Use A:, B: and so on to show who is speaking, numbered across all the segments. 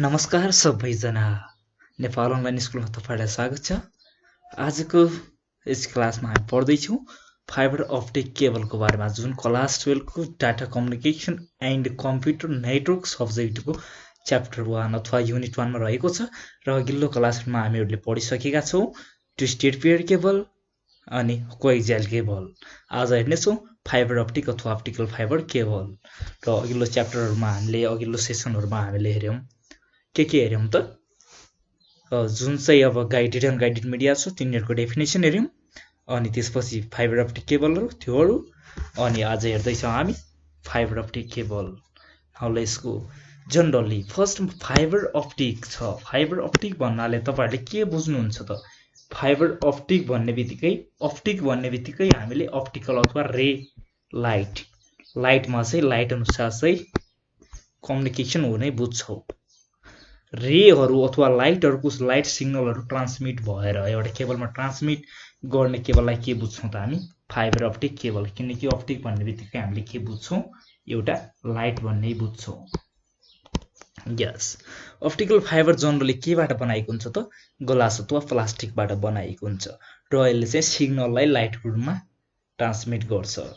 A: नमस्कार सबैजना नेपाल अनलाइन स्कुलमा तपाईलाई स्वागत छ। आजको यस क्लासमा हामी पढ्दैछौँ फाइबर अप्टिक केबलको बारेमा, जुन क्लास 12 को data communication and computer network सब्जेक्टको च्याप्टर 1 अथवा युनिट 1 मा रहेको छ र अघिल्लो क्लासमा हामीहरूले पढिसकेका छौँ ट्विस्टेड पेयर केबल अनि कोएक्सियल केबल। आज हेर्नेछौँ फाइबर अप्टिक अथवा अप्टिकल फाइबर केबल र अघिल्लो च्याप्टरहरुमा हामीले अघिल्लो सेसनहरुमा हामीले हेर्यौं के हेर्यौं त जुन चाहिँ अब गाइडेड एन्ड गाइडेड मिडिया छ तिनीहरूको डेफिनेसन हेर्यौं, अनि त्यसपछि फाइबर अप्टिक केबलहरु त्योहरु, अनि आज हेर्दैछौँ हामी fibre optic cable. Now let's go. Generally first fibre optic छ। फाइबर अप्टिक भन्नाले तपाईहरुले के बुझ्नुहुन्छ त? फाइबर अप्टिक भन्ने बित्तिकै हामीले अप्टिकल अथवा रे लाइटमा चाहिँ लाइट अनुसार चाहिँ कम्युनिकेसन हुने बुझ्छौं। रेहरु अथवा लाइटहरुको लाइट सिग्नलहरु ट्रान्समिट भएर एउटा केबलमा ट्रान्समिट गर्ने केबललाई के बुझ्छौं त हामी? Fibre optic cable. किनकि अप्टिक भन्ने बित्तिकै हामीले के बुझ्छौं? एउटा लाइट भन्ने बुझ्छौं। यस, अप्टिकल फाइबर जनरली केबाट बनाएको हुन्छ त? ग्लास अथवा प्लास्टिकबाट बनाएको हुन्छ र यसले चाहिँ सिग्नललाई लाइटको रूपमा ट्रान्समिट गर्छ।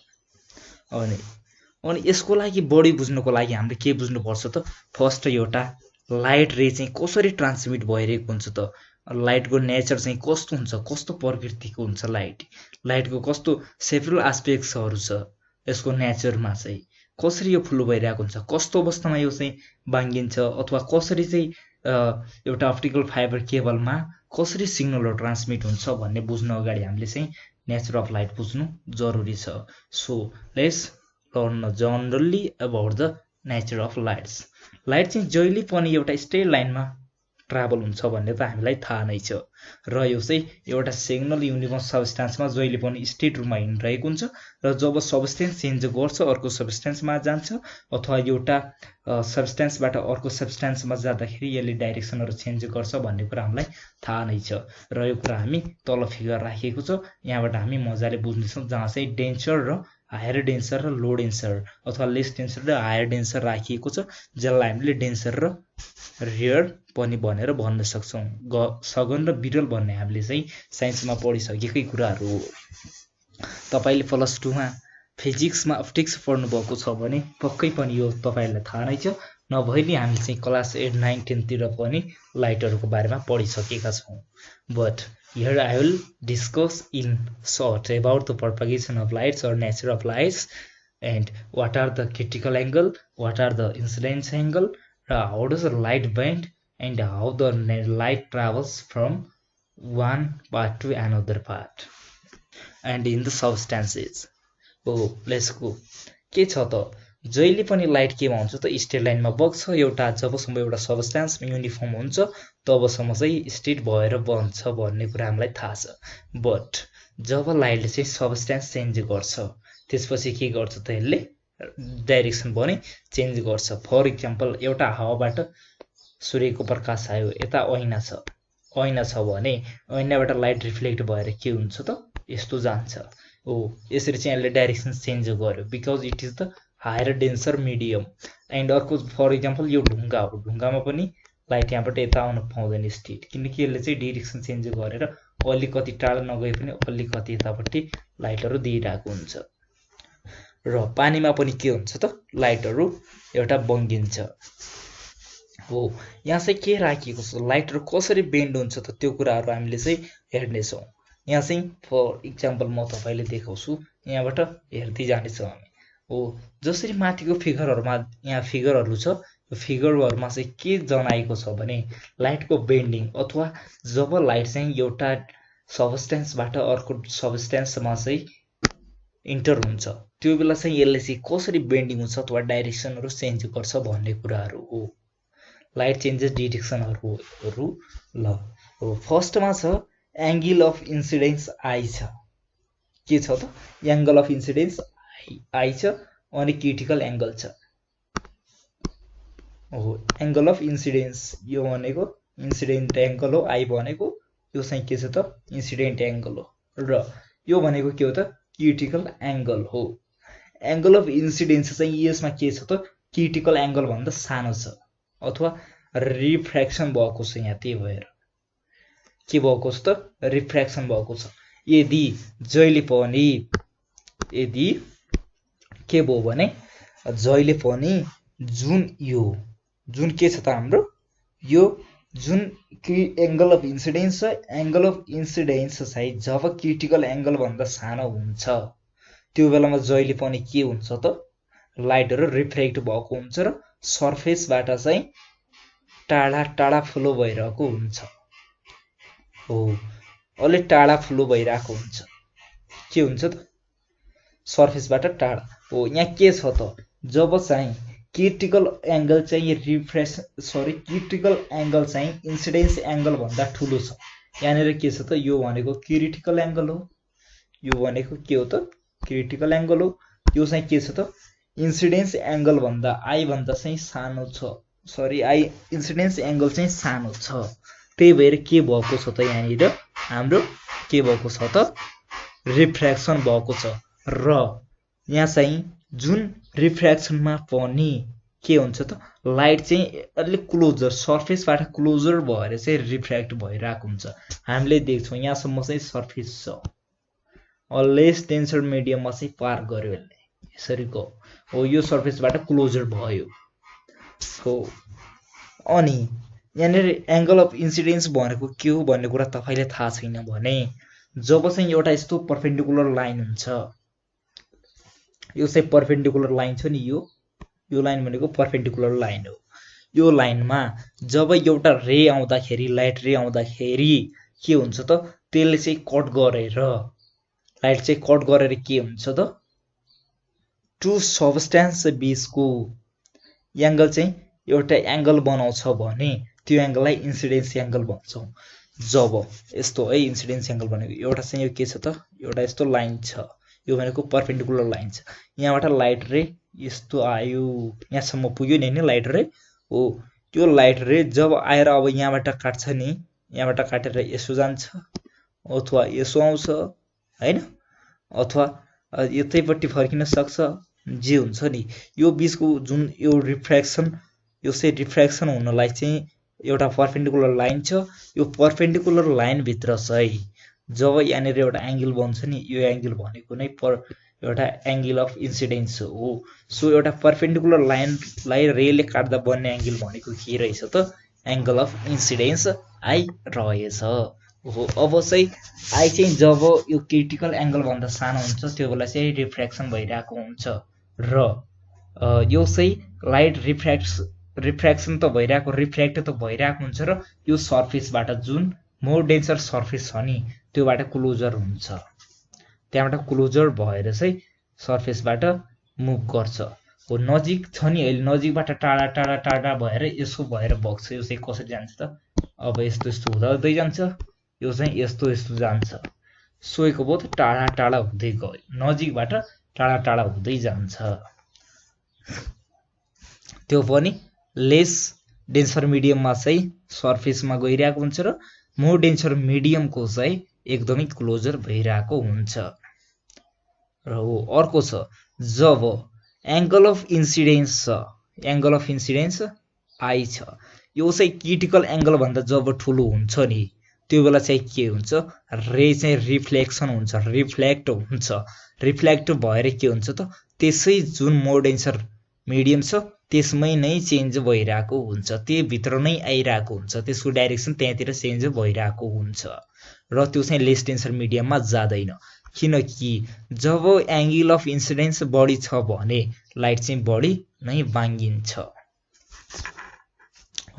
A: अनि यसको लागि बढी बुझ्नको लागि हामीले के बुझ्नुपर्छ त? फर्स्ट एउटा लाइट रे चाहिँ कसरी ट्रान्समिट भइरहेको हुन्छ त? लाइटको नेचर चाहिँ कस्तो हुन्छ, कस्तो प्रकृतिको हुन्छ लाइटको कस्तो सेभरल एस्पेक्ट्सहरु छ यसको नेचरमा चाहिँ, कसरी यो फ्लो भइरहेको हुन्छ, कस्तो अवस्थामा यो चाहिँ बाङ्गिन्छ अथवा कसरी चाहिँ एउटा अप्टिकल फाइबर केबलमा कसरी सिग्नलहरु ट्रान्समिट हुन्छ भन्ने बुझ्न अगाडि हामीले चाहिँ नेचर अफ लाइट बुझ्नु जरुरी छ। So let's learn generally about the nature of lights. Light चाहिँ जहिले पनि एउटा स्ट्रेट लाइनमा ट्राभल हुन्छ भन्ने त हामीलाई थाहा नै छ र यो चाहिँ एउटा सिग्नल युनिफर्म सबस्टेन्समा जहिले पनि स्ट्रेट रूपमा हिँडिरहेको हुन्छ र जब सबस्टेन्स चेन्ज गर्छ अर्को सबस्टेन्समा जान्छ अथवा एउटा सबस्टेन्सबाट अर्को सबस्टेन्समा जाँदाखेरि यसले डाइरेक्सनहरु चेन्ज गर्छ भन्ने कुरा हामीलाई थाहा नै छ र यो कुरा हामी तल फिगर राखेको छ, यहाँबाट हामी मजाले बुझ्नेछौँ, जहाँ चाहिँ डेन्सर र हायर डेन्सर र लो डेन्सर अथवा लेस डेन्सर र हायर डेन्सर राखिएको छ, जसलाई हामीले डेन्सर र रेयर पनि भनेर भन्न सक्छौं। सघन र विरल भन्ने हामीले चाहिँ साइन्समा पढिसकेकै कुराहरू हो। तपाईले प्लस 2 मा फिजिक्समा अप्टिक्स पढ्नु भएको छ भने पक्कै पनि यो तपाईलाई थाहा नै छ, नभए नि हामी चाहिँ क्लास 8, 9, 10 तिर पनि लाइटहरुको बारेमा पढिसकेका छौं। But here I will discuss in short about the propagation of lights or nature of lights and what are the critical angle, what are the incidence angle, how does the light bend and how the light travels from one part to another part and in the substances. Oh, let's go. के छ त? जहिले पनि light केमा हुन्छ त? Straight लाइनमा बग्छ। एउटा जबसम्म एउटा सबस्टेन्स युनिफर्म हुन्छ तबसम्म चाहिँ स्ट्रेट भएर बन्छ भन्ने कुरा हामीलाई थाहा छ। बट जब लाइटले चाहिँ सबस्टेन्स चेन्ज गर्छ त्यसपछि के गर्छ त? यसले डाइरेक्सन पनि चेन्ज गर्छ। फर एक्जाम्पल एउटा हावाबाट सूर्यको प्रकाश आयो, यता ऐना छ भने ऐनाबाट लाइट रिफ्लेक्ट भएर के हुन्छ त? यस्तो जान्छ। यसरी चाहिँ यसले डाइरेक्सन चेन्ज गर्यो because it is the higher denser medium. And अर्को फर एक्जाम्पल यो ढुङ्गा हो, ढुङ्गामा पनि लाइट यहाँबाट यता आउन पाउँदैन स्ट्रेट, किनकि यसले चाहिँ डाइरेक्सन चेन्ज गरेर अलिकति टाढा नगए पनि अलिकति यतापट्टि लाइटहरु दिइरहेको हुन्छ। र पानीमा पनि के हुन्छ त? लाइटहरु एउटा बङ्गिन्छ। हो, यहाँ चाहिँ के राखिएको छ? लाइटहरु कसरी बेन्ड हुन्छ त? त्यो कुराहरु हामीले चाहिँ हेर्नेछौं। यहाँ चाहिँ फर एक्जाम्पल म तपाईले देखाउँछु, यहाँबाट हेर्दै जानेछौँ हामी। हो, जसरी माथिको फिगरहरुमा यहाँ फिगरहरु छ, यो फिगरहरुमा चाहिँ के जनाएको छ भने लाइटको बेन्डिङ अथवा जब लाइट चाहिँ एउटा सबस्टेन्सबाट अर्को सबस्टेन्समा चाहिँ इन्टर हुन्छ त्यो बेला चाहिँ यसले चाहिँ कसरी बेन्डिङ हुन्छ अथवा डाइरेक्सनहरु चेन्ज गर्छ भन्ने कुराहरु हो। लाइट चेन्जेस डिरेक्सनहरु ल हो। फर्स्टमा छ एंगल अफ इन्सिडेन्स आई छ। के छ त? एंगल अफ इन्सिडेन्स आई छ अनि क्रिटिकल एंगल छ। हो, एंगल अफ इन्सिडेन्स यो भनेको इन्सिडेन्ट एंगल हो, आई भनेको यो चाहिँ के छ त? इन्सिडेन्ट एंगल हो र यो भनेको के हो त? क्रिटिकल एंगल हो। एंगल अफ इन्सिडेन्स चाहिँ यसमा के छ त? क्रिटिकल एंगल भन्दा सानो छ अथवा रिफ्र्याक्सन भएको छ यहाँ, त्यही भएर के भएको छ त रिफ्र्याक्सन भएको छ। यदि जहिले पनि यदि के भयो भने जहिले पनि जुन के छ त हाम्रो यो जुन एंगल अफ इन्सिडेन्स छ, एंगल अफ इन्सिडेन्स चाहिँ जब क्रिटिकल एंगल भन्दा सानो हुन्छ त्यो बेलामा जहिले पनि के हुन्छ त लाइटहरु रिफ्लेक्ट भएको हुन्छ र सर्फेसबाट चाहिँ टाढा टाढा फ्लो भइरहेको हुन्छ। हो, अलि टाढा फ्लो भइरहेको हुन्छ। के हुन्छ त सर्फेसबाट टाढा। हो, यहाँ के छ त जब चाहिँ क्रिटिकल एंगल चाहिँ क्रिटिकल एंगल चाहिँ इन्सिडेन्स एंगल भन्दा ठुलो छ। यहाँनिर के छ त यो भनेको क्रिटिकल एंगल हो, यो भनेको के हो त क्रिटिकल एंगल हो। यो चाहिँ के छ त इन्सिडेन्स एंगल भन्दा आई भन्दा चाहिँ सानो छ। आई इन्सिडेन्स एंगल चाहिँ सानो छ। त्यही भएर के भएको छ त यहाँनिर हाम्रो के भएको छ त रिफ्र्याक्सन भएको छ। र यहाँ चाहिँ जुन रिफ्र्याक्सनमा पनि के हुन्छ त लाइट चाहिँ अलि क्लोजर सर्फेसबाट क्लोजर भएर चाहिँ रिफ्र्याक्ट भइरहेको हुन्छ। हामीले देख्छौं यहाँसम्म चाहिँ सर्फेस छ, लेस डेन्सर मिडियममा चाहिँ पार गर्यो यसले, यसरीको हो। यो सर्फेसबाट क्लोजर भयो। हो, अनि यहाँनिर एंगल अफ इन्सिडेन्स भनेको के हो भन्ने कुरा तपाईले थाहा छैन भने जब चाहिँ एउटा यस्तो परपेन्डिकुलर लाइन हुन्छ, यो चाहिँ परपेन्डिकुलर लाइन छ नि, यो लाइन भनेको परपेन्डिकुलर लाइन हो। यो लाइनमा जब एउटा रे आउँदाखेरि लाइट रे आउँदाखेरि के हुन्छ त त्यसले चाहिँ कट गरेर लाइट चाहिँ कट गरेर के हुन्छ त टु सबस्टेन्स बीचको एंगल चाहिँ एउटा एंगल बनाउँछ भने त्यो एंगललाई इन्सिडेन्स एंगल भन्छौं। जब यस्तो है इन्सिडेन्स एंगल भनेको एउटा चाहिँ यो के छ त एउटा यस्तो लाइन छ, यो भनेको परपेन्डिकुलर लाइन छ। यहाँबाट लाइट रे यस्तो आयो, यहाँसम्म पुग्यो नि लाइट रे। हो, त्यो लाइट रे जब आएर अब यहाँबाट काट्छ नि, यहाँबाट काटेर यसो जान्छ अथवा यसो आउँछ हैन, अथवा यतैपट्टि फर्किन सक्छ, जे हुन्छ नि। यो बीचको जुन यो रिफ्र्याक्सन, यो चाहिँ रिफ्र्याक्सन हुनलाई चाहिँ एउटा परपेन्डिकुलर लाइन छ। यो परपेन्डिकुलर लाइन भित्र चाहिँ जब यहाँनिर एउटा एंगल बन्छ नि, यो एंगल भनेको नै एउटा एंगल अफ इन्सिडेन्स हो। सो एउटा परपेन्डिकुलर लाइनलाई रेले काट्दा बन्ने एंगल भनेको के रहेछ त एंगल अफ इन्सिडेन्स आई रहेछ। हो, अब चाहिँ आई चाहिँ जब यो क्रिटिकल एंगल भन्दा सानो हुन्छ त्यो बेला चाहिँ रिफ्र्याक्सन भइरहेको हुन्छ र यो चाहिँ लाइट रिफ्र्याक्सन त भइरहेको रिफ्र्याक्ट त भइरहेको हुन्छ र यो सर्फेसबाट जुन मोर डेन्सर सर्फेस छ नि त्योबाट क्लोजर हुन्छ, त्यहाँबाट क्लोजर भएर चाहिँ सर्फेसबाट मुभ गर्छ। हो, नजिक छ नि अहिले नजिकबाट टाढा टाढा टाढा भएर यसो भएर बग्छ। यो चाहिँ कसरी जान्छ त अब यस्तो यस्तो हुँदै जान्छ, यो चाहिँ यस्तो यस्तो जान्छ। सोएको बहुत टाढा टाढा हुँदै गयो, नजिकबाट टाढा टाढा हुँदै जान्छ। त्यो पनि लेस डेन्सर मिडियममा चाहिँ सर्फेसमा गइरहेको हुन्छ र मोर डेन्सर मिडियमको चाहिँ एकदमै क्लोजर भइरहेको हुन्छ। र हो, अर्को छ जब एंगल अफ इन्सिडेन्स छ, एंगल अफ इन्सिडेन्स आई छ, यो चाहिँ क्रिटिकल एंगल भन्दा जब ठुलो हुन्छ नि त्यो बेला चाहिँ के हुन्छ रे चाहिँ रिफ्लेक्सन हुन्छ, रिफ्लेक्ट हुन्छ। रिफ्लेक्ट भएर के हुन्छ त त्यसै जुन मोर डेन्सर मिडियम छ त्यसमै नै चेन्ज भइरहेको हुन्छ, त्यो भित्र नै आइरहेको हुन्छ, त्यसको डाइरेक्सन त्यहाँतिर चेन्ज भइरहेको हुन्छ र त्यो चाहिँ लेस डेन्सर मिडियममा जाँदैन। किनकि जब एंगल अफ इन्सिडेन्स बढी छ भने लाइट चाहिँ बढी नै बाङ्गिन्छ।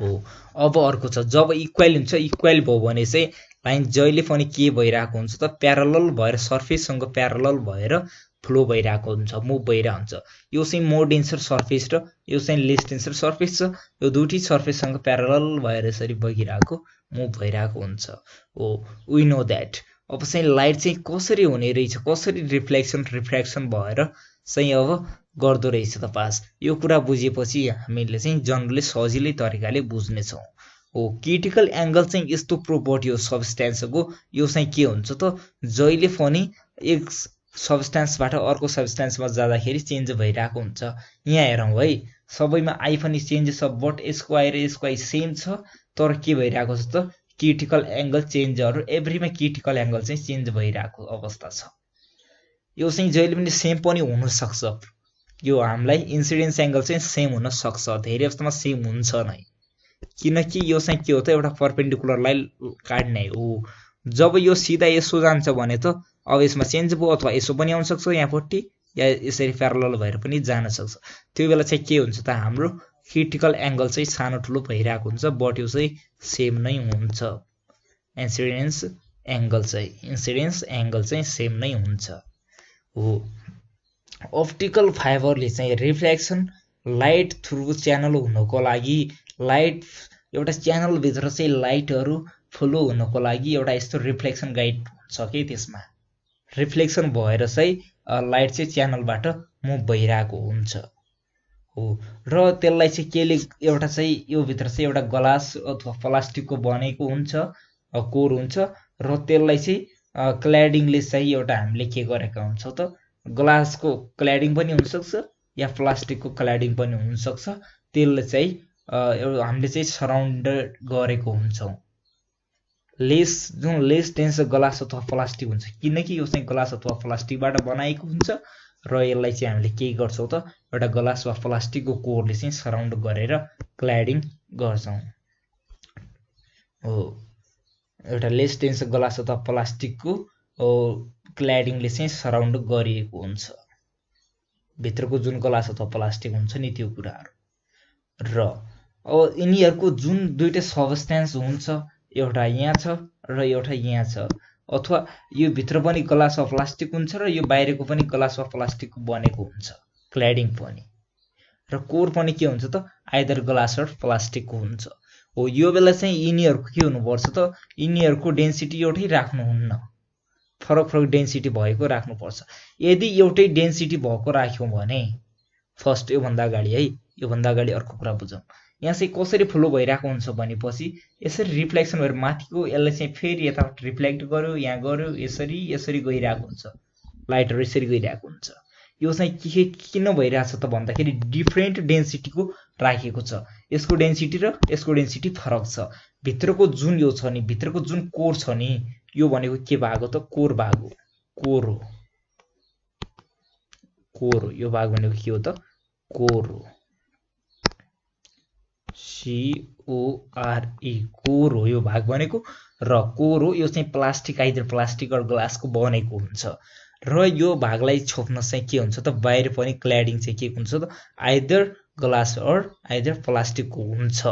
A: हो, अब अर्को छ जब इक्वल हुन्छ, इक्वल भयो भने चाहिँ लाइन जहिले पनि के भइरहेको हुन्छ त प्यारलल भएर सर्फेससँग प्यारलल भएर फ्लो भइरहेको हुन्छ, मुभ भइरहेको हुन्छ। यो चाहिँ मोर डेन्सर सर्फेस र यो चाहिँ लेस डेन्सर सर्फेस छ, यो दुईटै सर्फेससँग प्यारलल भएर यसरी बगिरहेको मुभ भइरहेको हुन्छ। हो, वी नो दैट। अब चाहिँ लाइट चाहिँ कसरी हुने रहेछ, कसरी रिफ्र्याक्सन भएर चाहिँ अब गर्दो रहेछ त पास। यो कुरा बुझेपछि हामीले चाहिँ जनरली सजिलै तरिकाले बुझ्नेछौँ। हो, क्रिटिकल एंगल चाहिँ यस्तो प्रोपर्टी हो सब्स्टेन्सको, यो चाहिँ के हुन्छ त जहिले पनि एक सब्स्टेन्सबाट अर्को सब्स्टेन्समा जाँदाखेरि चेन्ज भइरहेको हुन्छ। यहाँ हेरौँ है, सबैमा आई पनि चेन्ज छ, बट यसको आई र यसको आई सेम छ, तर के भइरहेको छ त क्रिटिकल एङ्गल चेन्जहरू, एभ्रीमा क्रिटिकल एङ्गल चाहिँ चेन्ज भइरहेको अवस्था छ। यो चाहिँ जहिले पनि सेम पनि हुनसक्छ, यो हामीलाई इन्सिडेन्स एङ्गल चाहिँ सेम हुनसक्छ, धेरै अवस्थामा सेम हुन्छ नै, किनकि यो चाहिँ के हो त एउटा परपेन्डिकुलरलाई काट्ने हो। जब यो सिधा यसो जान्छ भने त अब यसमा चेन्ज भयो, अथवा यसो पनि आउन सक्छ यहाँपट्टि, या यसरी प्यारलल भएर पनि जान सक्छ। त्यो बेला चाहिँ के हुन्छ त हाम्रो क्रिटिकल एङ्गल चाहिँ सानो ठुलो भइरहेको हुन्छ, बट यो चाहिँ सेम नै हुन्छ। इन्सिडेन्स एङ्गल चाहिँ सेम नै हुन्छ हो। अप्टिकल फाइबरले चाहिँ रिफ्लेक्सन लाइट थ्रु च्यानल हुनको लागि, लाइट एउटा च्यानलभित्र चाहिँ लाइटहरू फ्लो हुनको लागि एउटा यस्तो रिफ्लेक्सन गाइड हुन्छ कि त्यसमा रिफ्लेक्सन भएर चाहिँ लाइट चाहिँ च्यानलबाट मुभ भइरहेको हुन्छ हो। र त्यसलाई चाहिँ केले एउटा चाहिँ यो भित्र चाहिँ एउटा ग्लास अथवा प्लास्टिकको बनेको हुन्छ, कोर हुन्छ, र त्यसलाई चाहिँ क्ल्याडिङले चाहिँ एउटा हामीले के गरेका हुन्छौँ त ग्लासको क्ल्याडिङ पनि हुनसक्छ या प्लास्टिकको क्ल्याडिङ पनि हुनसक्छ, त्यसले चाहिँ हामीले चाहिँ सराउन्डेड गरेको हुन्छौँ। जुन लेस डेन्स ग्लास अथवा प्लास्टिक हुन्छ, किनकि यो चाहिँ ग्लास अथवा प्लास्टिकबाट बनाएको हुन्छ, र यसलाई चाहिँ हामीले के गर्छौँ त एउटा ग्लास वा प्लास्टिकको कोरले चाहिँ सराउन्ड गरेर क्ल्याडिङ गर्छौँ हो। एउटा लेस डेन्स ग्लास अथवा प्लास्टिकको क्ल्याडिङले चाहिँ सराउन्ड गरिएको हुन्छ, भित्रको जुन ग्लास अथवा प्लास्टिक हुन्छ नि त्यो कुराहरू। र अब यिनीहरूको जुन दुईटै सब्स्टेन्स हुन्छ, एउटा यहाँ छ र एउटा यहाँ छ, अथवा यो भित्र पनि ग्लास वा प्लास्टिक हुन्छ र यो बाहिरको पनि ग्लास वा प्लास्टिकको बनेको हुन्छ क्ल्याडिङ पनि, र कोर पनि के हुन्छ त आइदर ग्लास र प्लास्टिकको हुन्छ हो। यो बेला चाहिँ यिनीहरूको के हुनुपर्छ त यिनीहरूको डेन्सिटी एउटै राख्नुहुन्न, फरक फरक डेन्सिटी भएको राख्नुपर्छ। यदि एउटै डेन्सिटी भएको राख्यौँ भने फर्स्ट योभन्दा अगाडि है, योभन्दा अगाडि अर्को कुरा बुझौँ। यहाँ चाहिँ कसरी फ्लो भइरहेको हुन्छ भनेपछि यसरी रिफ्लेक्सन भएर माथिको यसलाई चाहिँ फेरि यताबाट रिफ्लेक्ट गर्यो, यहाँ गर्यो, यसरी यसरी गइरहेको हुन्छ, लाइटहरू यसरी गइरहेको हुन्छ। यो चाहिँ किन भइरहेछ त भन्दाखेरि डिफ्रेन्ट डेन्सिटीको राखेको छ, यसको डेन्सिटी र यसको डेन्सिटी फरक छ। भित्रको जुन यो छ नि, भित्रको जुन कोर छ नि, यो भनेको के भाग हो त कोर भाग हो, कोर हो, कोर हो। यो भाग भनेको के हो त कोर हो, CORE, कोर हो यो भाग भनेको। र कोर हो, यो चाहिँ प्लास्टिक आइदर प्लास्टिक र ग्लासको बनेको हुन्छ, र यो भागलाई छोप्न चाहिँ के हुन्छ त बाहिर पनि क्ल्याडिङ चाहिँ के हुन्छ त आइदर ग्लास और आइदर प्लास्टिकको हुन्छ।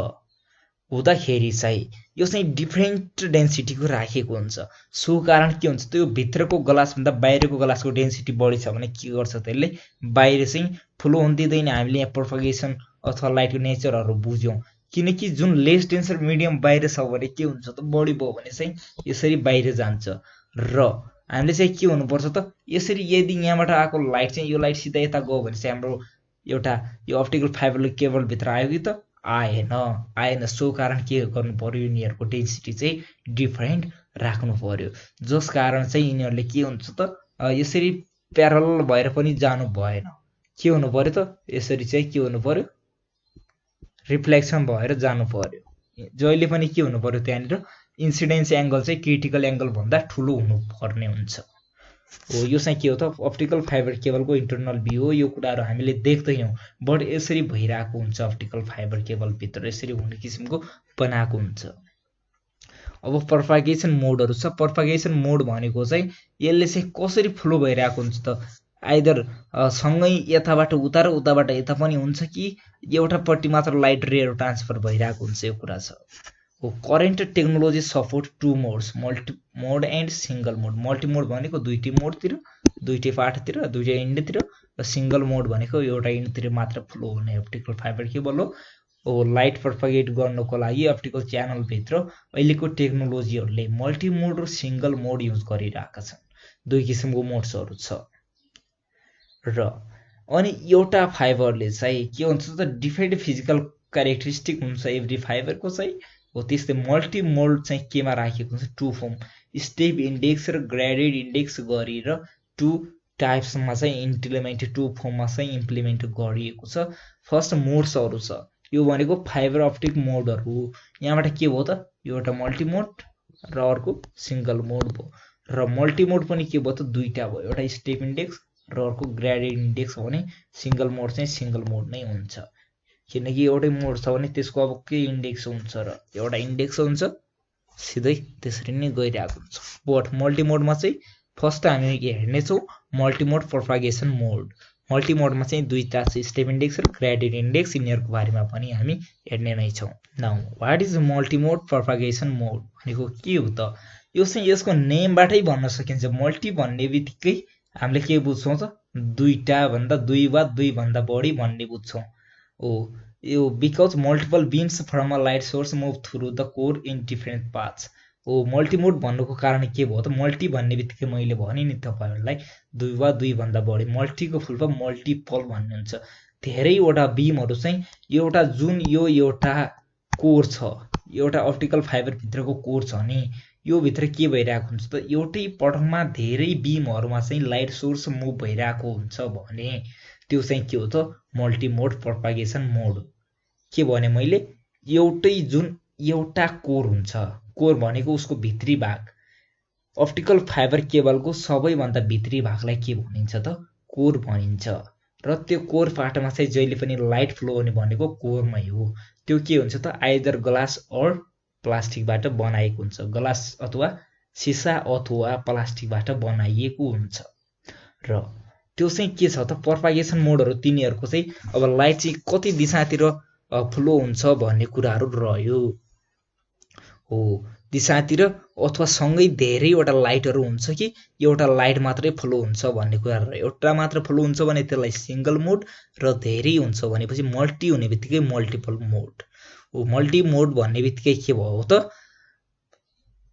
A: हुँदाखेरि चाहिँ यो चाहिँ डिफ्रेन्ट डेन्सिटीको राखेको हुन्छ। सो कारण के हुन्छ त यो भित्रको ग्लासभन्दा बाहिरको ग्लासको डेन्सिटी बढी छ भने के गर्छ त्यसले बाहिर चाहिँ फ्लो हुन दिँदैन। हामीले यहाँ प्रोपगेसन अथवा लाइटको नेचरहरू बुझ्यौँ, किनकि जुन लेस डेन्सर मिडियम बाहिर छ भने के हुन्छ त बढी भयो भने चाहिँ यसरी बाहिर जान्छ। र हामीले चाहिँ के हुनुपर्छ त यसरी यदि यहाँबाट आएको लाइट चाहिँ यो लाइट सिधा यता गयो भने चाहिँ हाम्रो एउटा यो अप्टिकल फाइबर केबलभित्र आयो कि त आएन। सो कारण के गर्नु पर्यो यिनीहरूको डेन्सिटी चाहिँ डिफ्रेन्ट राख्नु पर्यो, जस कारण चाहिँ यिनीहरूले के हुन्छ त यसरी प्यारलल भएर पनि जानु भएन। के हुनु पर्यो त यसरी चाहिँ के हुनु पर्यो रिफ्लेक्सन भएर जानु पर्यो। जहिले पनि के हुनु पर्यो त्यहाँनिर इन्सिडेन्स एङ्गल चाहिँ क्रिटिकल एङ्गल भन्दा ठुलो हुनुपर्ने हुन्छ हो। यो चाहिँ के हो त अप्टिकल फाइबर केबलको इन्टरनल भ्यू हो। यो कुराहरू हामीले देख्दैनौँ, बट यसरी भइरहेको हुन्छ अप्टिकल फाइबर केबलभित्र, यसरी हुने किसिमको बनाएको हुन्छ। अब प्रोपगेसन मोडहरू छ। प्रोपगेसन मोड भनेको चाहिँ यसले चाहिँ कसरी फ्लो भइरहेको हुन्छ त आइदर सँगै यताबाट उता र उताबाट यता पनि हुन्छ कि एउटापट्टि मात्र लाइट रेहरू ट्रान्सफर भइरहेको हुन्छ, यो कुरा छ हो। Current technology support two modes, multi mode and single mode. Multi mode भनेको दुईटै मोडतिर, दुईटै पार्टतिर, दुईटै इन्डतिर, र सिङ्गल मोड भनेको एउटा इन्डतिर मात्र फ्लो हुने अप्टिकल फाइबर केबल हो। लाइट प्रोपगेट गर्नको लागि अप्टिकल च्यानलभित्र अहिलेको टेक्नोलोजीहरूले मल्टी मोड र सिङ्गल मोड युज गरिरहेका छन्। दुई किसिमको मोड्सहरू छ। र अनि एउटा फाइबरले चाहिँ के हुन्छ त डिफ्रेन्ट फिजिकल क्यारेक्टरिस्टिक हुन्छ एभ्री फाइबरको चाहिँ हो। त्यस्तै मल्टी मोड चाहिँ केमा राखेको हुन्छ टु फर्म, स्टेप इन्डेक्स र ग्रेडेड इन्डेक्स गरेर टु टाइप्समा चाहिँ इम्प्लिमेन्ट 2 फर्ममा चाहिँ इम्प्लिमेन्ट गरिएको छ। फर्स्ट मोड्सहरू छ, यो भनेको फाइबर अप्टिक मोडहरू। यहाँबाट के भयो त, यो एउटा मल्टिमोड र अर्को सिंगल मोड भयो। र मल्टिमोड पनि के भयो त, दुईटा भयो, एउटा स्टेप इन्डेक्स र अर्को ग्रेडेड इन्डेक्स हो भने सिंगल मोड चाहिँ सिंगल मोड नै हुन्छ, किनकि एउटै मोड छ भने त्यसको अब के इन्डेक्स हुन्छ र एउटा इन्डेक्स हुन्छ, सिधै त्यसरी नै गइरहेको हुन्छ। बट मल्टिमोडमा चाहिँ फर्स्ट हामी हेर्नेछौँ मल्टिमोड प्रोपागेसन मोड। मल्टिमोडमा चाहिँ दुईटा छ, स्टेप इन्डेक्स र ग्रेडेड इन्डेक्स, यिनीहरूको बारेमा पनि हामी हेर्ने नै छौँ। Now what is multimode propagation मोड भनेको के हो त, यो चाहिँ यसको नेमबाटै भन्न सकिन्छ। मल्टी भन्ने बित्तिकै हामीले के बुझ्छौँ त, दुईटा भन्दा दुई वा दुई भन्दा बढी भन्ने बुझ्छौँ। यो because multiple beams from a light source move through the core in different paths. Multimode भन्नुको कारण के भयो त, मल्टी भन्ने बित्तिकै मैले भने नि तपाईँहरूलाई दुई वा दुई भन्दा बढी, मल्टीको फुल फर्म मल्टिपल भन्ने हुन्छ। धेरैवटा बीमहरू चाहिँ एउटा जुन यो एउटा कोर छ, एउटा अप्टिकल फाइबर भित्रको कोर छ नि, यो भित्र के भइरहेको हुन्छ त, एउटै पटकमा धेरै बीमहरूमा चाहिँ लाइट सोर्स मुभ भइरहेको हुन्छ भने त्यो चाहिँ के हो त, मल्टिमोड प्रोपागेसन मोड। के भने मैले, एउटै जुन एउटा कोर हुन्छ, कोर भनेको उसको भित्री भाग, अप्टिकल फाइबर केबलको सबैभन्दा भित्री भागलाई के भनिन्छ त, कोर भनिन्छ। र त्यो कोर पार्टमा चाहिँ जहिले पनि लाइट फ्लो हुने भनेको कोरमै हो। त्यो के हुन्छ त, आइदर ग्लास और प्लास्टिकबाट बनाएको हुन्छ, ग्लास अथवा सिसा अथवा प्लास्टिकबाट बनाइएको हुन्छ। र त्यो चाहिँ के छ त, प्रोपागेसन मोडहरू तिनीहरूको चाहिँ अब लाइट चाहिँ कति दिशातिर फ्लो हुन्छ भन्ने कुराहरू रह्यो हो, दिशातिर अथवा सँगै धेरैवटा लाइटहरू हुन्छ कि एउटा लाइट मात्रै फ्लो हुन्छ भन्ने कुरा रह्यो। एउटा मात्र फ्लो हुन्छ भने त्यसलाई सिंगल मोड, र धेरै हुन्छ भनेपछि मल्टी हुने बित्तिकै मल्टिपल मोड। मल्टी मोड भन्ने बित्तिकै के भयो त,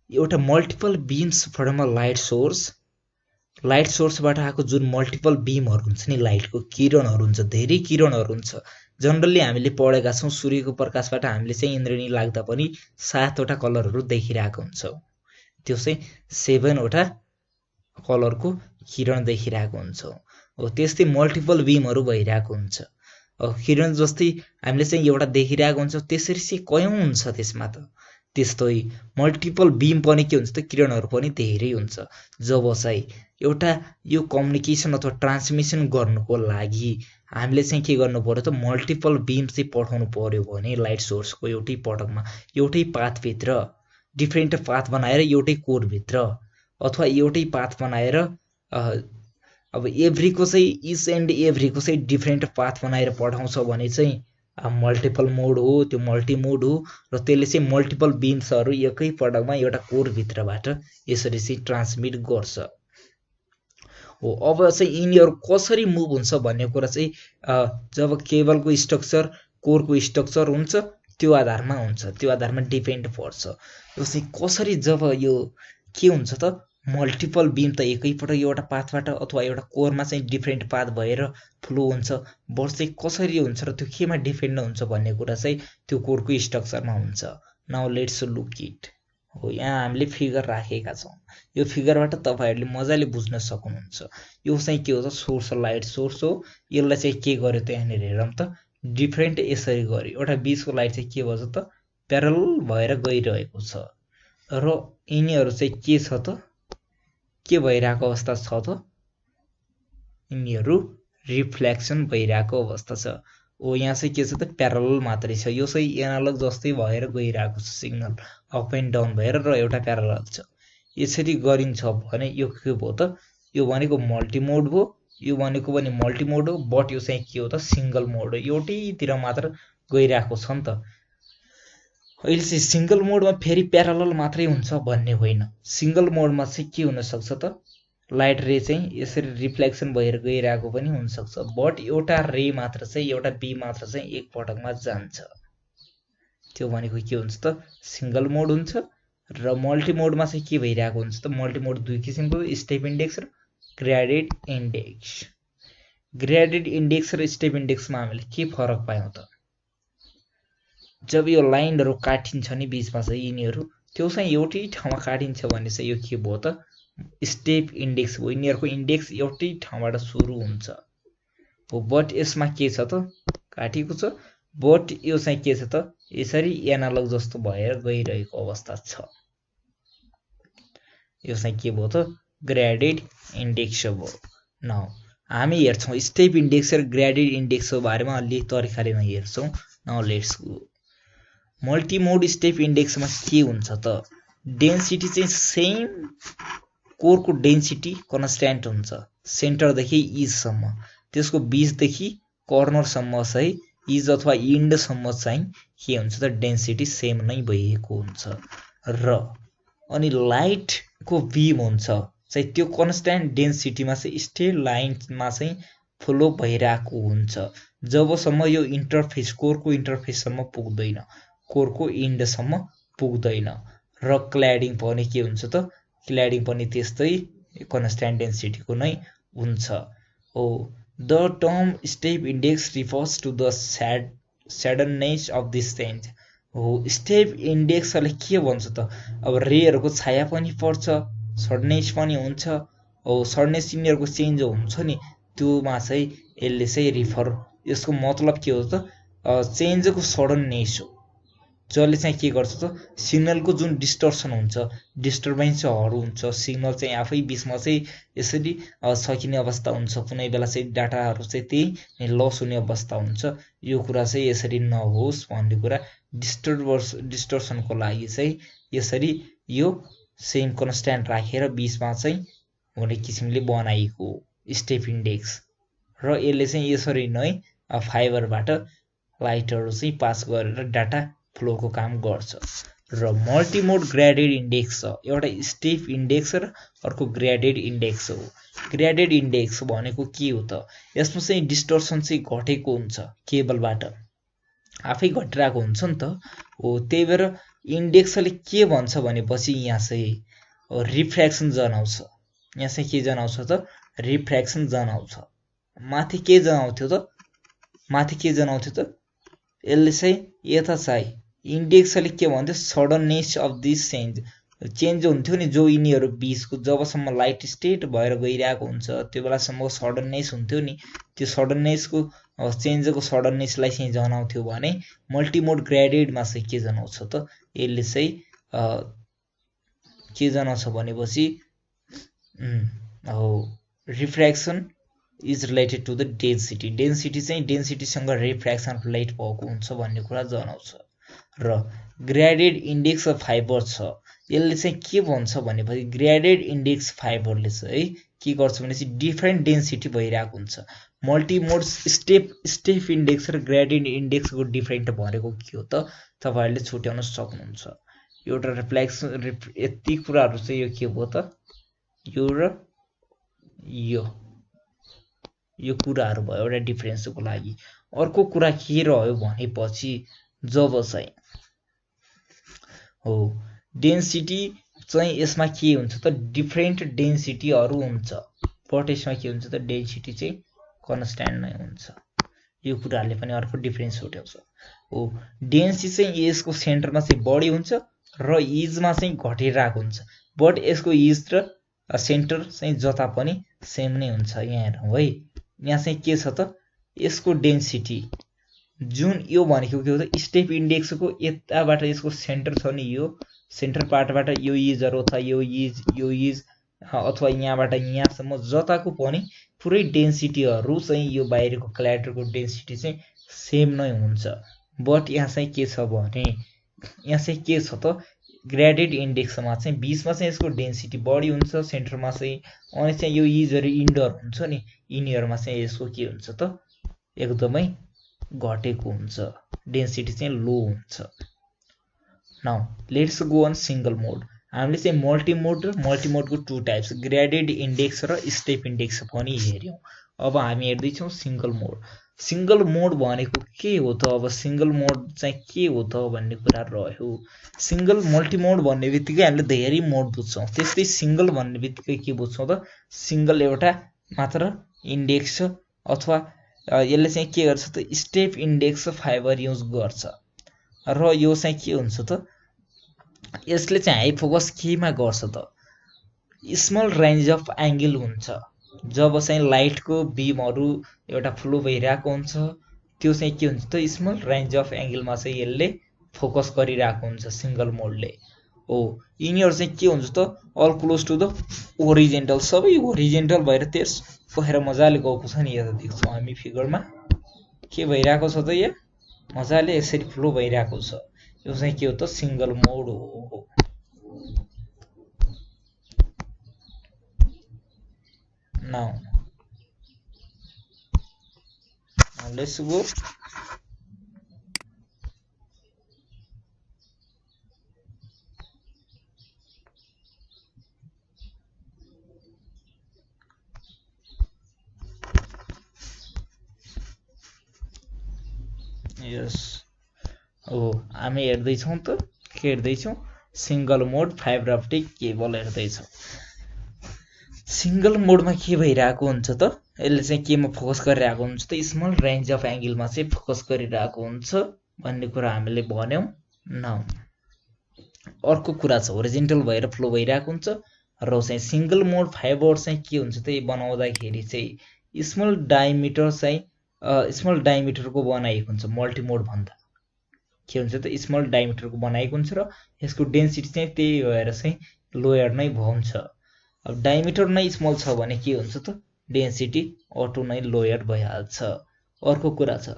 A: एउटा multiple beams from a light source, light सोर्सबाट आएको जुन मल्टिपल बीमहरू हुन्छ नि, लाइटको किरणहरू हुन्छ, धेरै किरणहरू हुन्छ। जनरली हामीले पढेका छौँ सूर्यको प्रकाशबाट हामीले चाहिँ इन्द्रणी लाग्दा पनि 7वटा कलरहरू देखिरहेको हुन्छौँ, त्यो चाहिँ 7वटा कलरको किरण देखिरहेको हुन्छौँ। हो त्यस्तै मल्टिपल बीमहरू भइरहेको हुन्छ। किरण जस्तै हामीले चाहिँ एउटा देखिरहेको हुन्छ, त्यसरी चाहिँ कयौँ हुन्छ त्यसमा त। त्यस्तै मल्टिपल बीम पनि के हुन्छ त, किरणहरू पनि धेरै हुन्छ। जब चाहिँ एउटा यो कम्युनिकेसन अथवा ट्रान्समिसन गर्नुको लागि हामीले चाहिँ के गर्नु पर्यो त, मल्टिपल बीम चाहिँ पठाउनु पर्यो भने लाइट सोर्सको एउटै पटकमा एउटै पाथभित्र डिफ्रेन्ट पाथ बनाएर एउटै कोरभित्र, अथवा एउटै पाथ बनाएर अब एभ्रीको चाहिँ इच एन्ड एभ्रीको चाहिँ डिफ्रेन्ट पाथ बनाएर पठाउँछ भने चाहिँ मल्टिपल मोड हो, त्यो मल्टिमोड हो। र त्यसले चाहिँ मल्टिपल बीम्सहरू एकै पटकमा एउटा कोरभित्रबाट यसरी चाहिँ ट्रान्समिट गर्छ हो। अब चाहिँ यिनीहरू कसरी मुभ हुन्छ भन्ने कुरा चाहिँ जब केबलको स्ट्रक्चर, कोरको स्ट्रक्चर हुन्छ त्यो आधारमा हुन्छ, त्यो आधारमा डिपेन्ड पर्छ। यो चाहिँ कसरी, जब यो के हुन्छ त, मल्टिपल बीम त एकैपटक एउटा पाथबाट अथवा एउटा कोरमा चाहिँ डिफ्रेन्ट पाथ भएर फ्लो हुन्छ, बट चाहिँ कसरी हुन्छ र त्यो केमा डिपेन्ड हुन्छ भन्ने कुरा चाहिँ त्यो कोरको स्ट्रक्चरमा हुन्छ। नाउ लेट्स लुक इट हो। यहाँ हामीले फिगर राखेका छौँ, यो फिगरबाट तपाईँहरूले मजाले बुझ्न सक्नुहुन्छ। यो चाहिँ के हो त, सोर्स, लाइट सोर्स हो। यसलाई चाहिँ के गर्यो त, यहाँनिर हेरौँ त, डिफ्रेन्ट यसरी गर्यो। एउटा बिचको लाइट चाहिँ के भन्छ त, प्यारल भएर गइरहेको छ, र यिनीहरू चाहिँ के छ त, के भइरहेको अवस्था छ त, यिनीहरू रिफ्लेक्सन भइरहेको अवस्था छ। यहाँ चाहिँ के छ त, प्यारल मात्रै छ। यो चाहिँ एनालग जस्तै भएर गइरहेको छ, सिग्नल अप एन्ड डाउन भएर, र एउटा प्यारल छ। यसरी गरिन्छ भने यो के भयो त, यो भनेको मल्टिमोड हो, यो भनेको पनि मल्टिमोड हो, बट यो चाहिँ के हो त, सिंगल मोड हो, एउटैतिर मात्र गइरहेको छ नि त। अहिले चाहिँ सिंगल मोडमा फेरि प्यारल मात्रै हुन्छ भन्ने होइन। सिंगल मोडमा चाहिँ के हुन सक्छ त, लाइट रे चाहिँ यसरी रिफ्लेक्सन भएर गइरहेको पनि हुनसक्छ, बट एउटा रे मात्र चाहिँ, एउटा बीम मात्र चाहिँ एक पटकमा जान्छ। त्यो भनेको के हुन्छ त, सिंगल मोड हुन्छ। र मल्टिमोडमा चाहिँ के भइरहेको हुन्छ त, मल्टिमोड दुई किसिमको, स्टेप इन्डेक्स र ग्रेडेड इन्डेक्स। ग्रेडेड इन्डेक्स र स्टेप इन्डेक्समा हामीले के फरक पायौँ त, जब यो लाइनहरू काटिन्छ नि बिचमा चाहिँ यिनीहरू, त्यो चाहिँ एउटै ठाउँमा काटिन्छ भने चाहिँ यो के भयो त, स्टेप इन्डेक्स हो, यिनीहरूको इन्डेक्स एउटै ठाउँबाट सुरु हुन्छ हो। बट यसमा के छ त काटिएको छ, बट यो चाहिँ के छ त यसरी एनालग जस्तो भएर गइरहेको अवस्था छ। यो चाहिँ के भयो त ग्रेडेड इन्डेक्स भयो। नाउ हामी हेर्छौँ स्टेप इन्डेक्स र ग्रेडेड इन्डेक्सको बारेमा अलि तरिकाले हेर्छौँ। Now let's go. Multimode step इन्डेक्समा के हुन्छ त डेन्सिटी चाहिँ सेम कोरको डेन्सिटी कन्स्ट्यान्ट हुन्छ सेन्टरदेखि इजसम्म, त्यसको बीचदेखि कर्नरसम्म चाहिँ इज अथवा इन्डसम्म चाहिँ के हुन्छ त डेन्सिटी सेम नै भइएको हुन्छ। र अनि लाइटको बीम हुन्छ चाहिँ त्यो कन्स्ट्यान्ट डेन्सिटीमा चाहिँ स्ट्रेट लाइनमा चाहिँ फ्लो भइरहेको हुन्छ जबसम्म यो इन्टरफेस कोरको इन्टरफेससम्म पुग्दैन, कोरको इन्डसम्म पुग्दैन। र क्ल्याडिङ पनि के हुन्छ त क्ल्याडिङ पनि त्यस्तै कन्स्ट्यान्ट डेन्सिटीको नै हुन्छ हो। The term step index refers to the suddenness of this change हो। स्टेप इन्डेक्सले के भन्छ त अब रेहरूको छाया पनि पर्छ, सडनेस पनि हुन्छ हो। सडनेस यिनीहरूको चेन्ज हुन्छ नि त्योमा चाहिँ यसले चाहिँ रिफर, यसको मतलब के हो त चेन्जको सडननेस हो, जसले चाहिँ के गर्छ त सिग्नलको जुन डिस्टर्सन हुन्छ, डिस्टर्बेन्सहरू हुन्छ, सिग्नल चाहिँ आफै बिचमा चाहिँ यसरी सकिने अवस्था हुन्छ, कुनै बेला चाहिँ डाटाहरू चाहिँ त्यही लस हुने अवस्था हुन्छ। यो कुरा चाहिँ यसरी नहोस् भन्ने कुरा डिस्टर्सनको लागि चाहिँ यसरी यो सेम कन्स्ट्यान्ट राखेर बिचमा चाहिँ हुने किसिमले बनाइएको स्टेप इन्डेक्स। र यसले चाहिँ यसरी नै फाइबरबाट लाइटहरू चाहिँ पास गरेर डाटा फ्लोको काम गर्छ। र मल्टिमोड ग्रेडेड इन्डेक्स छ, एउटा स्टेप इन्डेक्स र अर्को ग्रेडेड इन्डेक्स हो। ग्रेडेड इन्डेक्स भनेको के हो त यसमा चाहिँ डिस्टर्सन चाहिँ घटेको हुन्छ, केबलबाट आफै घटिरहेको हुन्छ नि त हो। त्यही भएर इन्डेक्सले के भन्छ भनेपछि यहाँ चाहिँ रिफ्र्याक्सन जनाउँछ, यहाँ चाहिँ के जनाउँछ त रिफ्र्याक्सन जनाउँछ। माथि के जनाउँथ्यो त माथि के जनाउँथ्यो त यसले चाहिँ यता चाहिँ इन्डेक्सले के भन्थ्यो सडननेस अफ दिस चेन्ज हुन्थ्यो नि जो यिनीहरू बिचको, जबसम्म लाइट स्ट्रेट भएर गइरहेको हुन्छ त्यो बेलासम्म सडननेस हुन्थ्यो नि, त्यो सडननेसको चेन्जको सडननेसलाई चाहिँ जनाउँथ्यो भने मल्टिमोड ग्रेडेडमा चाहिँ के जनाउँछ त यसले चाहिँ के जनाउँछ भनेपछि हो refraction is related to the density, density चाहिँ डेन्सिटीसँग रिफ्र्याक्सन रिलेट भएको हुन्छ भन्ने कुरा जनाउँछ। र ग्रेडेड इन्डेक्स अफ फाइबर छ, यसले चाहिँ के भन्छ भनेपछि ग्रेडेड इन्डेक्स फाइबरले चाहिँ के गर्छ भनेपछि डिफ्रेन्ट डेन्सिटी भइरहेको हुन्छ। मल्टिमोड स्टेप इन्डेक्स र ग्रेडेड इन्डेक्सको डिफ्रेन्ट भनेको के हो त तपाईँहरूले छुट्याउन सक्नुहुन्छ। एउटा रिफ्लेक्सन यति कुराहरू चाहिँ यो के भयो त यो र यो कुराहरू भयो एउटा डिफ्रेन्सको लागि। अर्को कुरा के रह्यो भनेपछि जब चाहिँ हो डेन्सिटी चाहिँ यसमा के हुन्छ त डिफ्रेन्ट डेन्सिटीहरू हुन्छ, बट यसमा के हुन्छ त डेन्सिटी चाहिँ कन्स्ट्यान्ट नै हुन्छ। यो कुराहरूले पनि अर्को डिफ्रेन्स उठाउँछ हो। डेन्सिटी चाहिँ यसको सेन्टरमा चाहिँ बढी हुन्छ र इजमा चाहिँ घटिरहेको हुन्छ, बट यसको इज र सेन्टर चाहिँ जता पनि सेम नै हुन्छ। यहाँ हेरौँ है, यहाँ चाहिँ के छ त यसको डेन्सिटी जुन यो भनेको के हो त स्टेप इन्डेक्सको यताबाट यसको सेन्टर छ नि, यो सेन्टर पार्टबाट यो इजहरू अथवा यो इज अथवा यहाँबाट यहाँसम्म जताको पनि पुरै डेन्सिटीहरू चाहिँ यो बाहिरको क्ल्याडरको डेन्सिटी चाहिँ सेम नै हुन्छ। बट यहाँ चाहिँ के छ भने यहाँ चाहिँ के छ त ग्रेडेड इन्डेक्समा चाहिँ बिचमा चाहिँ यसको डेन्सिटी बढी हुन्छ, सेन्टरमा चाहिँ अनि चाहिँ यो इजहरू इन्डर हुन्छ नि यिनीहरूमा चाहिँ यसको के हुन्छ त एकदमै घटेको हुन्छ, डेन्सिटी चाहिँ लो हुन्छ। Now let's go on single mode. हामीले चाहिँ मल्टिमोड र मल्टिमोडको टु टाइप्स ग्रेडेड इन्डेक्स र स्टेप इन्डेक्स पनि हेर्यौँ। अब हामी हेर्दैछौँ सिंगल मोड। सिंगल मोड भनेको के हो त अब सिंगल मोड चाहिँ के हो त भन्ने कुरा रह्यो। सिंगल मल्टिमोड भन्ने बित्तिकै हामीले धेरै मोड बुझ्छौँ, त्यस्तै सिंगल भन्ने बित्तिकै के बुझ्छौँ त सिंगल एउटा मात्र इन्डेक्स अथवा यसले चाहिँ के गर्छ त स्टेप इन्डेक्स फाइबर युज गर्छ। र यो चाहिँ के हुन्छ त यसले चाहिँ हाई फोकस केमा गर्छ त स्मल रेन्ज अफ एङ्गल हुन्छ। जब चाहिँ लाइटको बिमहरू एउटा फ्लो भइरहेको हुन्छ त्यो चाहिँ के हुन्छ त स्मल रेन्ज अफ एङ्गलमा चाहिँ यसले फोकस गरिरहेको हुन्छ सिङ्गल मोडले। हो यिनीहरू चाहिँ के हुन्छ त all close to the horizontal, सबै ओरिजेन्टल भएर त्यस पखेर मजाले गएको छ नि। यहाँ देख्छौँ हामी फिगरमा के भइरहेको छ त यहाँ मजाले यसरी फ्लो भइरहेको छ। यो चाहिँ के हो त सिङ्गल मोड हो। Now let's go. Yes. हामी हेर्दैछौँ त के हेर्दैछौँ सिङ्गल मोड फाइबर अप्टिक केबल हेर्दैछौँ। सिङ्गल मोडमा के भइरहेको हुन्छ त यसले चाहिँ केमा फोकस गरिरहेको हुन्छ त स्मल रेन्ज अफ एङ्गलमा चाहिँ फोकस गरिरहेको हुन्छ भन्ने कुरा हामीले भन्यौँ न। अर्को कुरा छ होरिजेन्टल भएर फ्लो भइरहेको हुन्छ र चाहिँ सिङ्गल मोड फाइबर चाहिँ के हुन्छ त बनाउँदाखेरि चाहिँ स्मल डायमिटर चाहिँ स्मल डायमिटरको बनाइएको हुन्छ। मल्टिमोड भन्दा के हुन्छ त स्मल डायमिटरको बनाइएको हुन्छ र यसको डेन्सिटी चाहिँ त्यही भएर चाहिँ लोयर नै हुन्छ। अब डायमिटर नै स्मल छ भने के हुन्छ त डेन्सिटी अटो नै लोयर भइहाल्छ। अर्को कुरा छ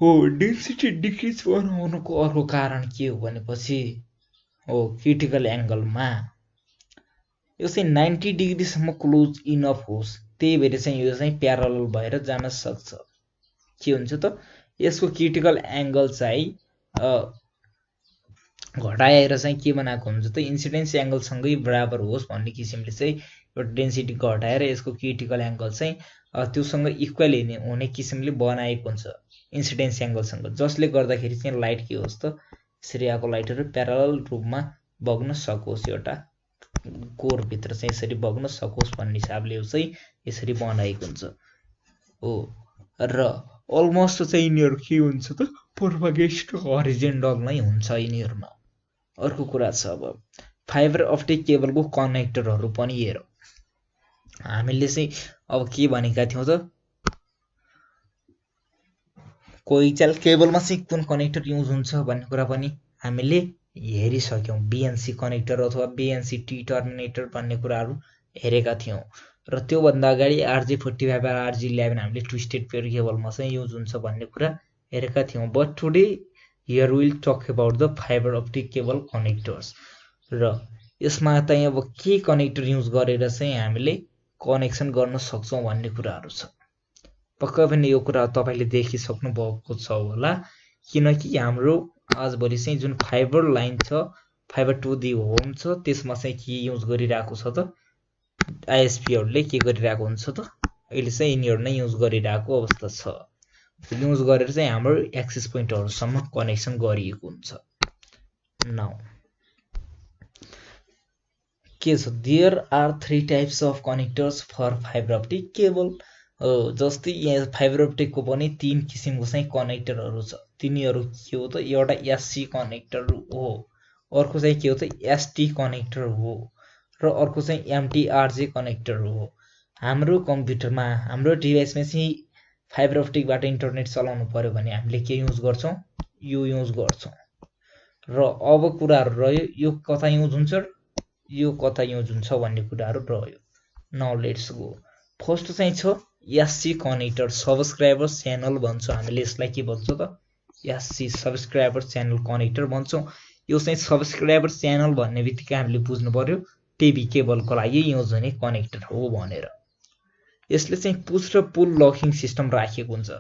A: हो डेन्सिटी डिक्रिज बनाउनुको अर्को कारण के हो भनेपछि हो क्रिटिकल एङ्गलमा यो चाहिँ 90 डिग्रीसम्म क्लोज इनफ होस्, त्यही भएर चाहिँ यो चाहिँ प्यारलल भएर जान सक्छ। के हुन्छ त यसको क्रिटिकल एङ्गल चाहिँ घटाएर चाहिँ के बनाएको हुन्छ त इन्सिडेन्स एङ्गलसँगै बराबर होस् भन्ने किसिमले चाहिँ एउटा डेन्सिटी घटाएर यसको क्रिटिकल एङ्गल चाहिँ त्योसँग इक्वल हुने किसिमले बनाएको हुन्छ इन्सिडेन्स एङ्गलसँग, जसले गर्दाखेरि चाहिँ लाइट के होस् त यसरी आएको लाइटहरू प्यारलल रूपमा बग्न सकोस्, एउटा कोरभित्र चाहिँ यसरी बग्न सकोस् भन्ने हिसाबले यो चाहिँ यसरी बनाएको हुन्छ हो। र अलमोस्ट चाहिँ यिनीहरू के हुन्छ त प्रोपगेस्ट हरिजेन्टल नै हुन्छ यिनीहरूमा। अर्को कुरा छ अब फाइबर अप्टिक केबलको कनेक्टरहरू पनि हेरौँ। हामीले चाहिँ अब के भनेका थियौँ त कोइक्सियल केबलमा चाहिँ कुन कनेक्टर युज हुन्छ भन्ने कुरा पनि हामीले हेरिसक्यौँ। बिएनसी कनेक्टर अथवा बिएनसी टी टर्मिनेटर भन्ने कुराहरू हेरेका थियौँ र त्योभन्दा अगाडि RJ45 र RJ11 हामीले ट्विस्टेड पेयर केबलमा चाहिँ युज हुन्छ भन्ने कुरा हेरेका थियौँ। But today here will talk about the fibre optic cable connectors. र यसमा चाहिँ अब के कनेक्टर युज गरेर चाहिँ हामीले कनेक्सन गर्न सक्छौँ भन्ने कुराहरू छ। पक्कै पनि यो कुरा तपाईँले देखिसक्नु भएको छ होला, किनकि हाम्रो आजभोलि चाहिँ जुन फाइबर लाइन छ फाइबर टु दी होम छ त्यसमा चाहिँ के युज गरिरहेको छ त आइएसपीहरूले के गरिरहेको हुन्छ त अहिले चाहिँ यिनीहरू नै युज गरिरहेको अवस्था छ। युज गरेर चाहिँ हाम्रो एक्सेस पोइन्टहरूसम्म कनेक्सन गरिएको हुन्छ। नाउ के छ there are 3 types of connectors for fibre optic cable. जस्तै यहाँ फाइबर अप्टिकको पनि 3 किसिमको चाहिँ कनेक्टरहरू छ। तिनीहरू के हो त एउटा एससी कनेक्टर हो, अर्को चाहिँ के हो त एसटी कनेक्टर हो र अर्को चाहिँ एमटीआरजे कनेक्टर हो। हाम्रो कम्प्युटरमा हाम्रो डिभाइसमा चाहिँ फाइबर अप्टिकबाट इन्टरनेट चलाउनु पर्यो भने हामीले के युज गर्छौँ यो युज गर्छौँ। र अब कुराहरू रह्यो यो कता युज हुन्छ यो कता युज हुन्छ भन्ने कुराहरू रह्यो। Now let's go. फर्स्ट चाहिँ छ एससी कनेक्टर, सब्सक्राइबर च्यानल भन्छ हामीले यसलाई। के भन्छ त एससी सब्सक्राइबर च्यानल कनेक्टर भन्छौँ। यो चाहिँ सब्सक्राइबर च्यानल भन्ने बित्तिकै हामीले बुझ्नु पर्यो टिभी केबलको लागि युज हुने कनेक्टर हो भनेर। यसले चाहिँ पुश र पुल लकिङ सिस्टम राखेको हुन्छ।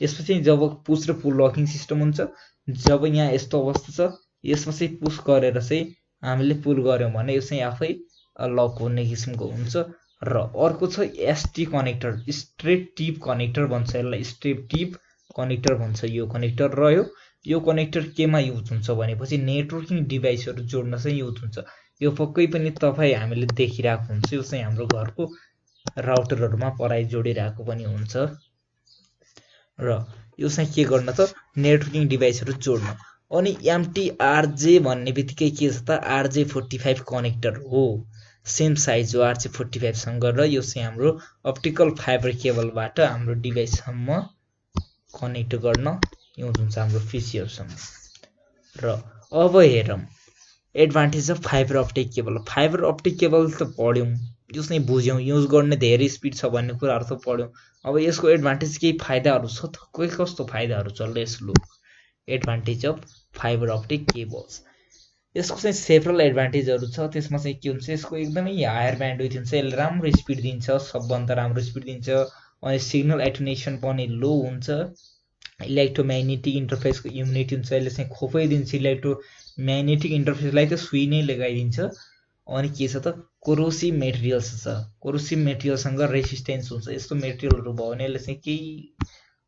A: यसमा चाहिँ जब पुश र पुल लकिङ सिस्टम हुन्छ, जब यहाँ यस्तो अवस्था छ यसमा चाहिँ पुश गरेर चाहिँ हामीले पुल गर्यौँ भने यो चाहिँ आफै लक हुने किसिमको हुन्छ। र अर्को छ ST connector, straight tip connector भन्छ यसलाई, स्ट्रेट टिप कनेक्टर भन्छ यो कनेक्टर रह्यो। यो कनेक्टर केमा युज हुन्छ भनेपछि नेटवर्किङ डिभाइसहरू जोड्न चाहिँ युज हुन्छ। यो पक्कै पनि तपाईँ हामीले देखिरहेको हुन्छ, यो चाहिँ हाम्रो घरको राउटरहरूमा पराइ जोडिरहेको पनि हुन्छ। र यो चाहिँ के गर्न त नेटवर्किङ डिभाइसहरू जोड्न। अनि एमटीआरजे भन्ने बित्तिकै के छ त RJ45 कनेक्टर हो। सेम साइज हो RJ45 सँग र यो चाहिँ हाम्रो अप्टिकल फाइबर केबलबाट हाम्रो डिभाइससम्म कनेक्ट गर्न युज हुन्छ हाम्रो पीसीहरुसम्म। र अब हेरौं advantage of fibre optic cable. Fibre optic cable त पढ्यौं, यो चाहिँ बुझ्यौं, युज गर्ने धेरै स्पिड छ भन्ने कुराहरु त पढ्यौं। अब यसको एडभान्टेज केही फाइदाहरु छ त, के कस्तो फाइदाहरु छ let's look. Advantage of fibre optic cables, यसको चाहिँ सेभरल एडभान्टेजहरु छ। त्यसमा चाहिँ के हुन्छ, यसको एकदमै हायर ब्यान्डविड्थ हुन्छ, यसले राम्रो स्पिड दिन्छ, सबभन्दा राम्रो स्पिड दिन्छ। अनि सिग्नल एटेन्युएसन पनि लो हुन्छ। इलेक्ट्रोम्याग्नेटिक इन्टरफेसको युनिट हुन्छ, यसले चाहिँ खोपै दिन्छ, इलेक्ट्रोम्याग्नेटिक इन्टरफेसलाई त सुई नै लगाइदिन्छ। अनि के छ त कोरोसिभ मेटेरियल्स छ, कोरोसिभ मेटेरियलसँग रेसिस्टेन्स हुन्छ। यस्तो मेटेरियलहरु भयो भने यसले चाहिँ केही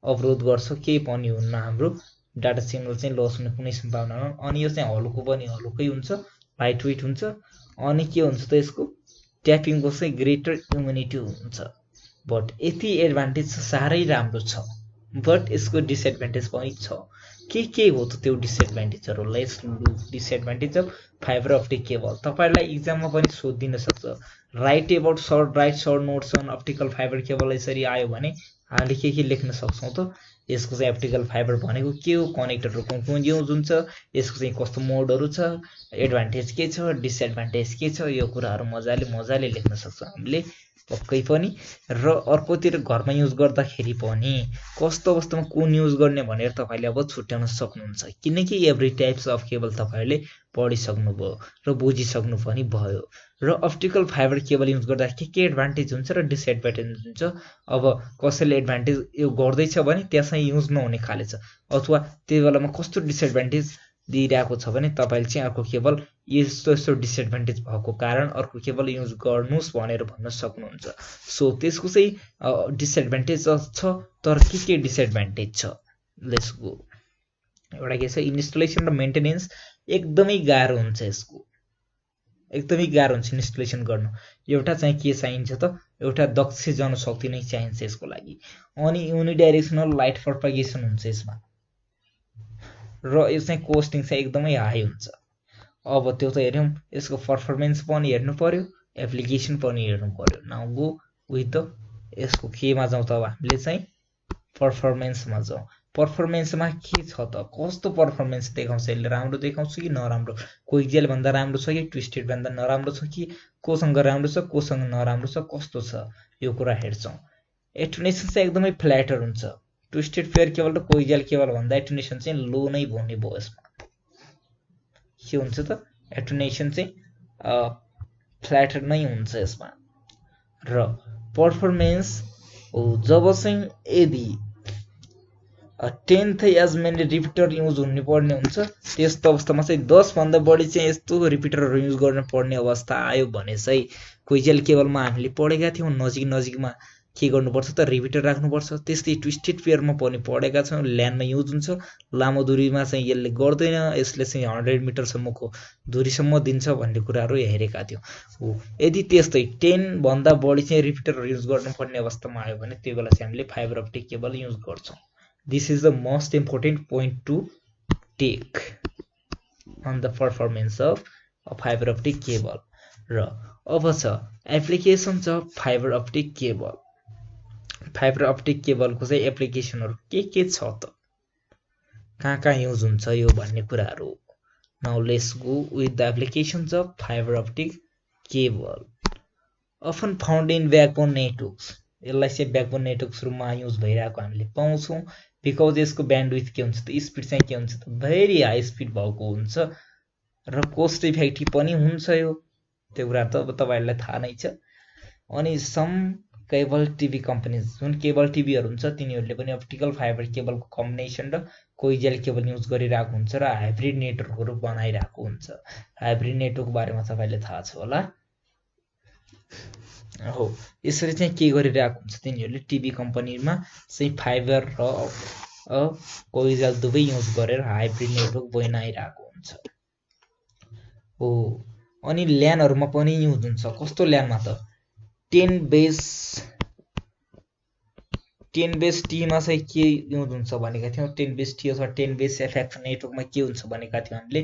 A: अवरोध गर्छ, केही पनि हुन्न, हाम्रो डाटा सिग्नल चाहिँ लस हुने कुनै सम्भावना छैन। अनि यो चाहिँ हल्को पनि हल्कै हुन्छ, लाइट वेट हुन्छ। अनि के हुन्छ त यसको ट्यापिङको चाहिँ ग्रेटर इम्युनिटी हुन्छ। बट यति एडभान्टेज छ, साह्रै राम्रो छ, बट यसको डिसएडभान्टेज पनि छ। के हो त त्यो डिसएडभान्टेजहरु? Let's look disadvantage of fibre optic cable. तपाईहरुलाई एक्जाममा पनि सोधिदिन सक्छ, write about short notes on optical fibre cable यसरी आयो भने हामीले के लेख्न सक्छौं त? यसको चाहिँ अप्टिकल फाइबर भनेको के हो, कनेक्टरहरु कुन युज हुन्छ, यसको चाहिँ कस्तो मोडहरु छ, एडभान्टेज के छ, डिसएडभान्टेज के छ, यो कुराहरु मजाले लेख्न सक्छौं हामीले पक्कै पनि। र अर्कोतिर घरमा युज गर्दाखेरि पनि कस्तो अवस्थामा कुन युज गर्ने भनेर तपाईले अब छुट्याउन सक्नुहुन्छ, किनकि एभ्री टाइप्स अफ केबल तपाईहरुले पढिसक्नुभयो र बुझिसक्नु पनि भयो। र अप्टिकल फाइबर केबल युज गर्दा के एडभान्टेज हुन्छ र डिसएडभान्टेज हुन्छ। अब कसैले एडभान्टेज यो गर्दैछ भने त्यहाँ चाहिँ युज नहुने खाले छ, अथवा त्यो बेलामा कस्तो डिसएडभान्टेज दिइरहेको छ भने तपाईले चाहिँ अर्को केबल यस्तो डिसएडभान्टेज भएको कारण अर्को केबल युज गर्नुस् भनेर भन्न सक्नुहुन्छ। सो त्यसको चाहिँ डिसएडभान्टेज छ, तर के डिसएडभान्टेज छ लेट्स गो। एउटा के छ, इन्स्टलेसन र मेन्टेनेन्स एकदमै गाह्रो हुन्छ, यसको एकदमै गाह्रो हुन्छ इन्स्टलेसन गर्नु। एउटा चाहिँ के चाहिन्छ त, एउटा दक्ष जनशक्ति नै चाहिन्छ यसको लागि। अनि युनिडाइरेक्सनल लाइट प्रोपगेसन हुन्छ यसमा, र यो चाहिँ कोस्टिङ चाहिँ एकदमै हाई हुन्छ। अब त्यो त हेर्यौं, यसको परफर्मेन्स पनि हेर्नु पर्यो, एप्लिकेसन पनि हेर्नु पर्यो। नाउ गो विथ द यसको केमा जाउँ त, अब हामीले चाहिँ परफर्मेन्समा जाउँ। परफर्मेन्समा के छ त, कस्तो परफर्मेन्स देखाउँछ यसले, राम्रो देखाउँछ कि नराम्रो, कोइक्जेल भन्दा राम्रो छ कि ट्विस्टेड भन्दा नराम्रो छ कि कोसँग राम्रो छ कोसँग नराम्रो छ, कस्तो छ यो कुरा हेर्छौं। एटेन्युएसन चाहिँ एकदमै फ्ल्याटर हुन्छ, ट्विस्टेड पेयर केबल र कोइक्जेल केबल भन्दा एटेन्युएसन चाहिँ लो नै हुने भयो। यसमा के हुन्छ त, एटेन्युएसन चाहिँ फ्ल्याटर नै हुन्छ यसमा। र परफर्मेन्स जब चाहिँ यदि 10th as many repeater use हुने पर्ने हुन्छ, त्यस्तो अवस्थामा चाहिँ 10 भन्दा बढी चाहिँ यस्तो रिपिटरहरु युज गर्न पर्ने अवस्था आयो भने चाहिँ कोइक्जेल केबलमा हामीले पढेका थियौं, नजिकमा के गर्नुपर्छ त, रिपिटर राख्नुपर्छ। त्यस्तै ट्विस्टेड पेयरमा पनि पढेका छौं, ल्यानमा युज हुन्छ, लामो दूरीमा चाहिँ यसले गर्दैन, यसले चाहिँ 100 मिटरसम्मको दूरीसम्म दिन्छ भन्ने कुराहरु हेरेका थियौं। यदि त्यस्तै 10 भन्दा बढी चाहिँ रिपिटरहरु युज गर्नुपर्ने अवस्थामा आयो भने त्यो बेला चाहिँ हामीले फाइबर अप्टिक केबल युज गर्छौं। This is the most important point to take on the performance of a fiber optic cable. र अब छ applications of fibre optic cable. Fibre optic केबलको चाहिँ एप्लिकेसनहरु के छ त, कहाँ युज हुन्छ यो भन्ने कुराहरु। Now let's go with the applications of fibre optic cable. Often found in backbone networks, यसलाई चाहिँ ब्याकबोन नेटवर्क्सहरुमा युज भइरहेको हामीले पाउँछौं। बिकज यसको ब्यान्डविड्थ के हुन्छ त, स्पिड चाहिँ के हुन्छ त, भेरी हाई स्पिड भएको हुन्छ र कोस्ट इफेक्टिभ पनि हुन्छ। यो त्यो कुरा त अब तपाईहरुलाई थाहा नै छ। अनि सम केबल टिभी कम्पनीज, जुन केबल टिभीहरु हुन्छ तिनीहरुले पनि अप्टिकल फाइबर केबलको कम्बिनेसन र कोइक्जेल केबल युज गरिरहेको हुन्छ र हाइब्रिड नेटवर्कहरु बनाइरहेको हुन्छ। हाइब्रिड नेटवर्क बारेमा तपाईहरुलाई थाहा छ होला हो। यसरी चाहिँ के गरिरहेको हुन्छ तिनीहरुले, टिभी कम्पनीमा चाहिँ फाइबर र कोइक्जेल दुवै युज गरेर हाइब्रिड नेटवर्क बनाइरहेको हुन्छ हो। अनि ल्यानहरुमा पनि युज हुन्छ। कस्तो ल्यानमा त, 10 बेस टी मा चाहिँ के युज हुन्छ भनेका थियौं, 10 बेस टी अथवा 10 बेस एफएफ नेटवर्कमा के हुन्छ भनेका थियौं हामीले,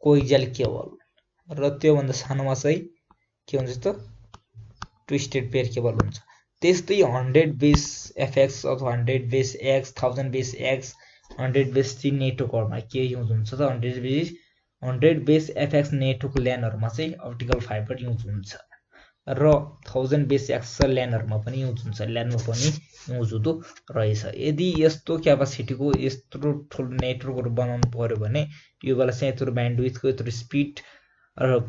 A: कोइक्जेल केबल। र त्यो भन्दा सानोमा चाहिँ के हुन्छ त ट्विस्टेड पेयर केबल हुन्छ। त्यस्तै 100 बेस एफएक्स अथवा 100 base X 1000 base X 100 base C नेटवर्कहरुमा के युज हुन्छ त 100 बेस एफएक्स नेटवर्क ल्यानहरुमा चाहिँ अप्टिकल फाइबर युज हुन्छ र 1000 बेस एक्स ल्यानहरुमा पनि युज हुन्छ, ल्यानमा पनि युज हुँदो रहेछ। यदि यस्तो क्यापासिटीको यत्रो ठुलो नेटवर्कहरु बनाउनु पर्यो भने यो बेला चाहिँ यत्रो ब्यान्डविड्थको यत्रो स्पिड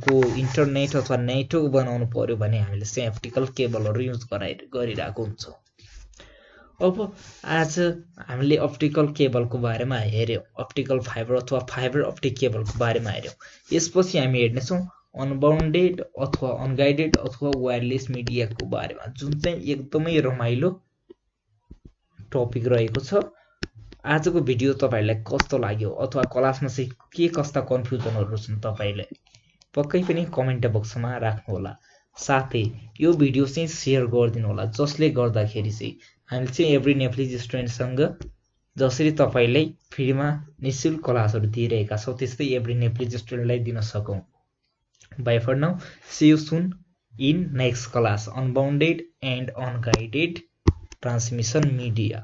A: को इन्टरनेट अथवा नेटवर्क बनाउनु पर्यो भने हामीले चाहिँ अप्टिकल केबलहरु युज गरिरहेको हुन्छ। अब आज हामीले अप्टिकल केबलको बारेमा हेर्यौं, अप्टिकल फाइबर अथवा फाइबर अप्टिक केबलको बारेमा हेर्यौं। यसपछि हामी हेर्ने छौं अनबाउन्डेड अथवा अनगाइडेड अथवा वायरलेस मिडियाको बारेमा, जुन चाहिँ एकदमै रमाइलो टपिक रहेको छ। आजको भिडियो तपाईहरुलाई कस्तो लाग्यो अथवा क्लासमा चाहिँ के कस्ता कन्फ्युजनहरु छन् तपाईलाई पक्कै पनि कमेन्ट बक्समा राख्नु होला। साथै यो भिडियो चाहिँ शेयर गरिदिनु होला, जसले गर्दाखेरि चाहिँ हामीले चाहिँ एभ्री नेप्लिज स्टुडेन्टसँग जसरी तपाईलाई फ्रीमा निशुल्क क्लासहरु दिइरहेका छौं त्यस्तै एभ्री नेप्लिज स्टुडेन्टलाई दिन सकौं। Bye for now. See you soon in next class, unbounded and unguided transmission media.